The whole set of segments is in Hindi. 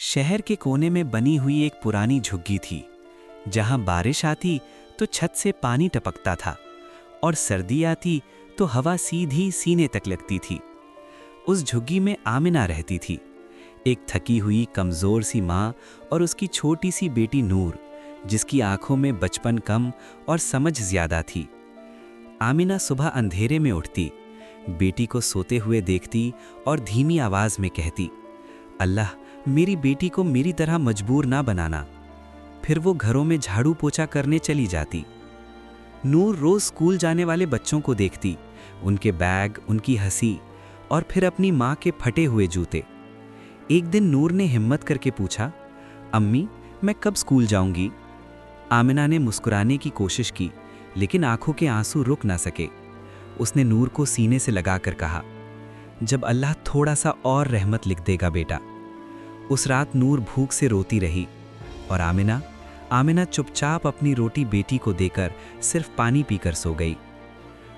शहर के कोने में बनी हुई एक पुरानी झुग्गी थी, जहां बारिश आती तो छत से पानी टपकता था और सर्दी आती तो हवा सीधी सीने तक लगती थी। उस झुग्गी में आमिना रहती थी, एक थकी हुई कमज़ोर सी माँ और उसकी छोटी सी बेटी नूर, जिसकी आंखों में बचपन कम और समझ ज़्यादा थी। आमिना सुबह अंधेरे में उठती, बेटी को सोते हुए देखती और धीमी आवाज़ में कहती, अल्लाह मेरी बेटी को मेरी तरह मजबूर ना बनाना। फिर वो घरों में झाड़ू पोछा करने चली जाती। नूर रोज़ स्कूल जाने वाले बच्चों को देखती, उनके बैग, उनकी हंसी और फिर अपनी माँ के फटे हुए जूते। एक दिन नूर ने हिम्मत करके पूछा, अम्मी मैं कब स्कूल जाऊंगी? आमिना ने मुस्कुराने की कोशिश की, लेकिन आंखों के आंसू रुक ना सके। उसने नूर को सीने से लगाकर कहा, जब अल्लाह थोड़ा सा और रहमत लिख देगा बेटा। उस रात नूर भूख से रोती रही और आमिना चुपचाप अपनी रोटी बेटी को देकर सिर्फ पानी पीकर सो गई।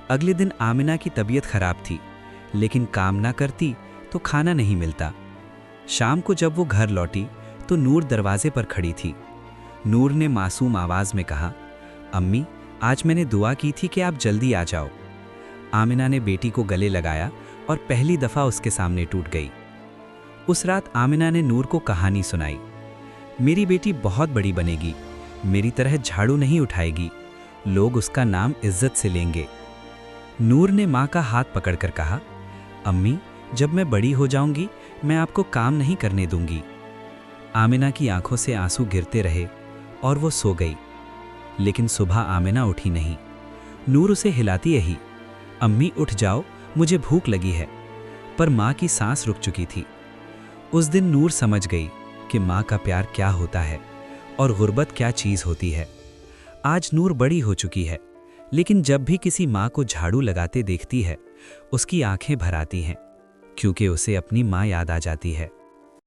अगले दिन आमिना की तबीयत खराब थी, लेकिन काम ना करती तो खाना नहीं मिलता। शाम को जब वो घर लौटी तो नूर दरवाजे पर खड़ी थी। नूर ने मासूम आवाज में कहा, अम्मी आज मैंने दुआ की थी कि आप जल्दी आ जाओ। आमिना ने बेटी को गले लगाया और पहली दफ़ा उसके सामने टूट गई। उस रात आमिना ने नूर को कहानी सुनाई, मेरी बेटी बहुत बड़ी बनेगी, मेरी तरह झाड़ू नहीं उठाएगी, लोग उसका नाम इज्जत से लेंगे। नूर ने माँ का हाथ पकड़कर कहा, अम्मी जब मैं बड़ी हो जाऊंगी मैं आपको काम नहीं करने दूंगी। आमिना की आंखों से आंसू गिरते रहे और वो सो गई। लेकिन सुबह आमिना उठी नहीं। नूर उसे हिलाती यही, अम्मी उठ जाओ, मुझे भूख लगी है। पर माँ की सांस रुक चुकी थी। उस दिन नूर समझ गई कि माँ का प्यार क्या होता है और गुर्बत क्या चीज़ होती है। आज नूर बड़ी हो चुकी है, लेकिन जब भी किसी माँ को झाड़ू लगाते देखती है, उसकी आंखें भर आती हैं, क्योंकि उसे अपनी माँ याद आ जाती है।